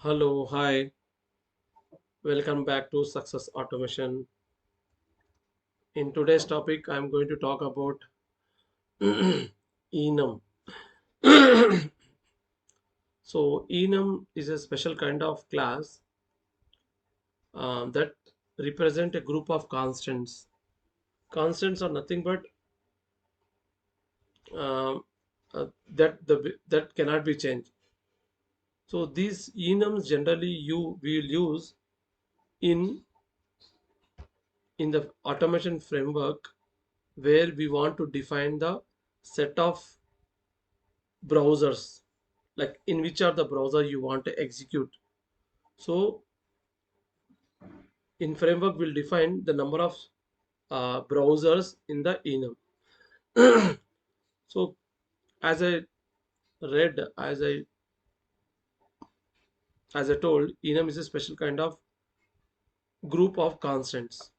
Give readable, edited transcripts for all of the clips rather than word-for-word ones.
Hello, hi, welcome back to Success Automation. In today's topic, I'm going to talk about enum. So, enum is a special kind of class that represent a group of constants. Constants are nothing but um, that cannot be changed. So, these enums generally you will use in in the automation framework where we want to define the set of browsers, like in which are the browser you want to execute. So in framework will define the number of browsers in the enum. So as I read, as I told, enum is a special kind of group of constants.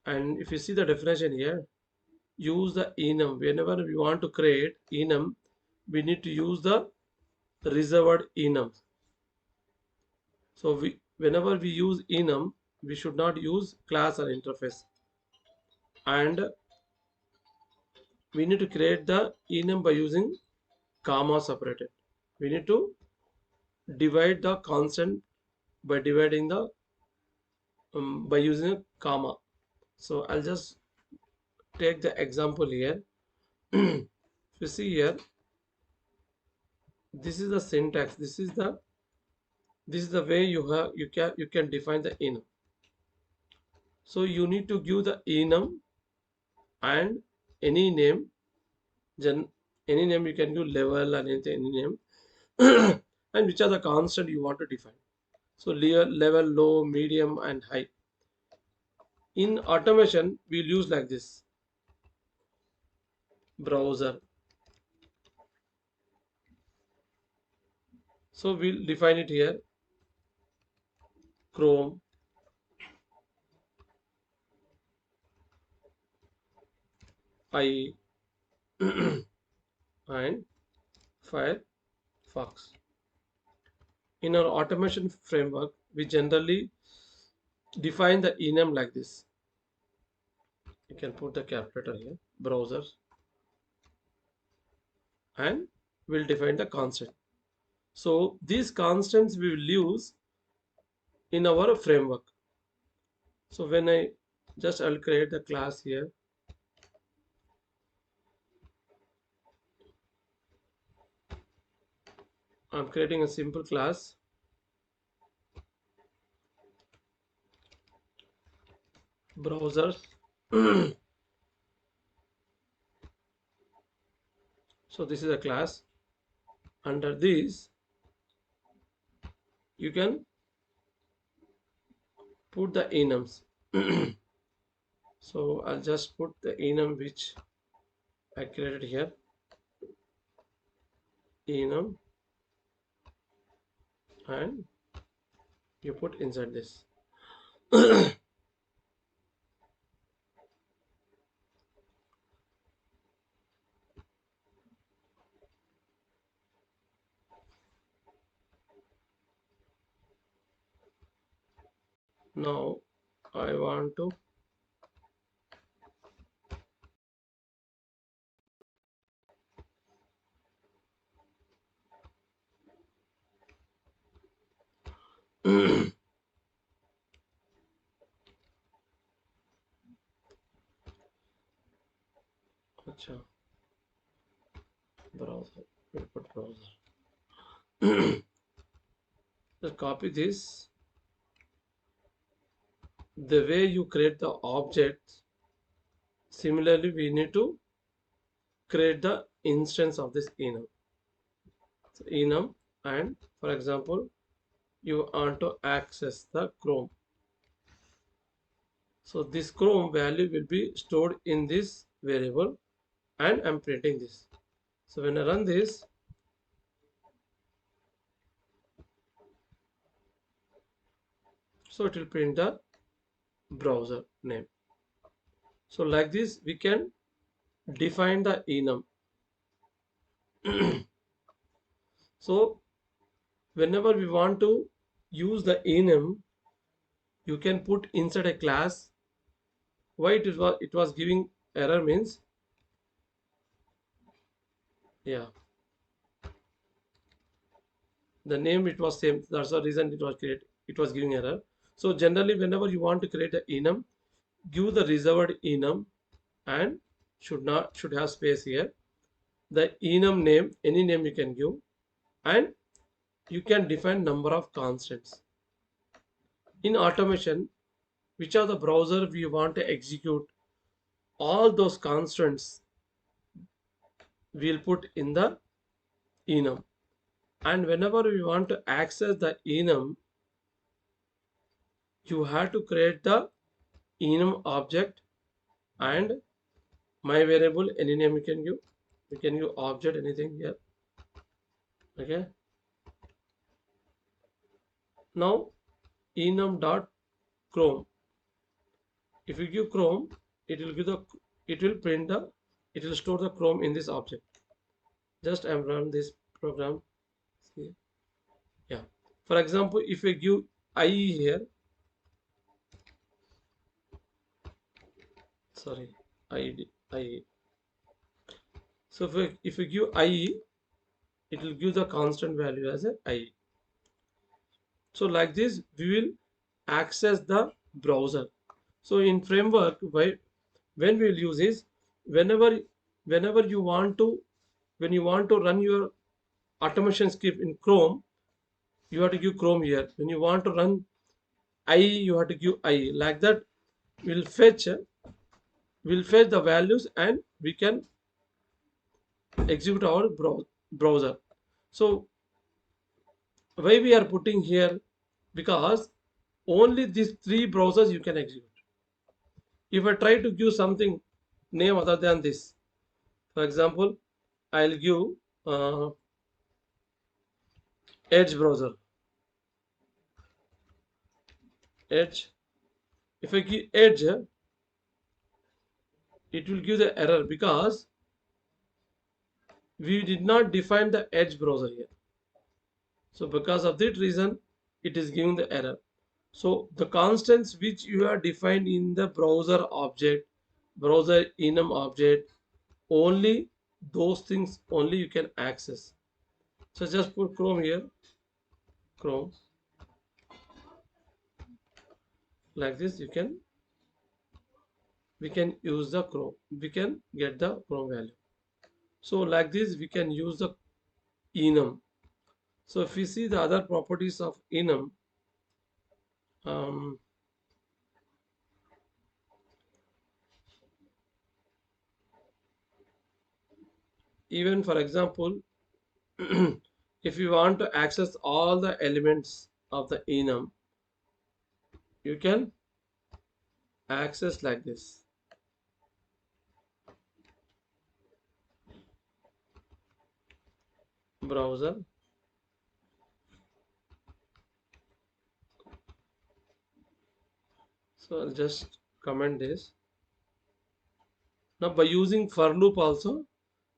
And if you see the definition here, use the enum whenever we want to create enum. We need to use the reserved enum. So whenever we use enum, we should not use class or interface. And we need to create the enum by using comma separated. We need to divide the constant by dividing the by using a comma. So I'll just take the example here. If you see here, this is the syntax. This is the way you can define the enum. So you need to give the enum and any name. Gen, any name you can give level and anything, any name, and which are the constant you want to define. So level, low, medium, and high. In automation, we'll use like this: browser. So we'll define it here: Chrome, IE, and Firefox. In our automation framework, we generally define the enum like this. You can put the calculator here: browser, and we'll define the constant. So these constants we will use in our framework. So when I'll create the class here. I'm creating a simple class, browser. So this is a class. Under this, you can put the enums. So I'll just put the enum which I created here. Enum, and you put inside this. Now I want to Acha, browser. We'll put browser. Just copy this. The way you create the object, similarly we need to create the instance of this enum. So enum, and for example, you want to access the Chrome. So this Chrome value will be stored in this variable, and I'm printing this. So when I run this, so it will print the browser name. So like this, we can define the enum. So Whenever we want to use the enum, you can put inside a class. Why it was giving error means, yeah, the name it was same. That's the reason it was giving error. So generally, whenever you want to create the enum, give the reserved enum and should have space here. The enum name, any name you can give, and you can define number of constants. In automation, which are the browser we want to execute, all those constants we'll put in the enum. And whenever we want to access the enum, you have to create the enum object and my variable, any name you can give. You can give object anything here. Okay. Now enum dot chrome. If you give chrome, it will give the it will print the it will store the chrome in this object. Just I'm run this program. See? Yeah. For example, if you give IE here, sorry, ID IE. So if you give IE, it will give the constant value as a IE. So like this, we will access the browser. So in framework, when we will use is whenever whenever you want to when you want to run your automation script in Chrome, you have to give Chrome here. When you want to run IE, you have to give IE. Like that, we'll fetch we'll fetch the values and we can execute our browser. So why we are putting here, because only these three browsers you can execute. If I try to give something name other than this, for example, I'll give uh, Edge browser. Edge. If I give Edge, it will give the error because we did not define the Edge browser here. So because of that reason, it is giving the error. So the constants which you have defined in the browser object, browser enum object, only those things only you can access. So just put Chrome here, Chrome, like this. We can use the Chrome. We can get the Chrome value. So like this, we can use the enum. So if we see the other properties of enum, um, even for example, if you want to access all the elements of the enum, you can access like this. Browser. So I'll just comment this. Now by using for loop also,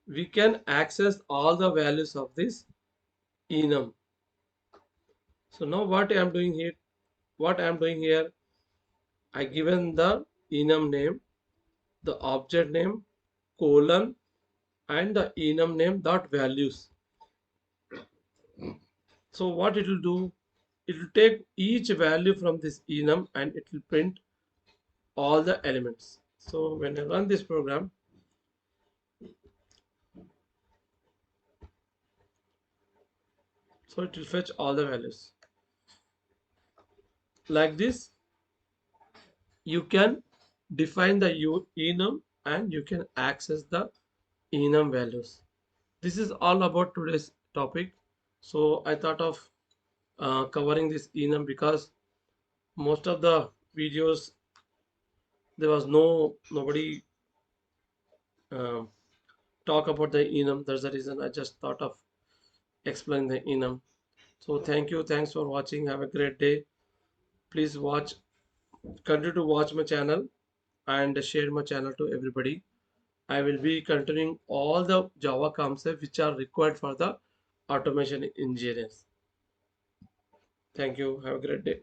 we can access all the values of this enum. So now what I am doing here, I given the enum name, the object name, colon, and the enum name dot values. So what it will do, it will take each value from this enum and it will print all the elements. So when I run this program, so it will fetch all the values. Like this, you can define the enum and you can access the enum values. This is all about today's topic. So I thought of covering this enum because most of the videos there was nobody um, talk about the enum. That's the reason I just thought of explaining the enum. So thanks for watching. Have a great day. Please continue to watch my channel and share my channel to everybody. I will be continuing all the Java concepts which are required for the automation engineers. Thank you. Have a great day.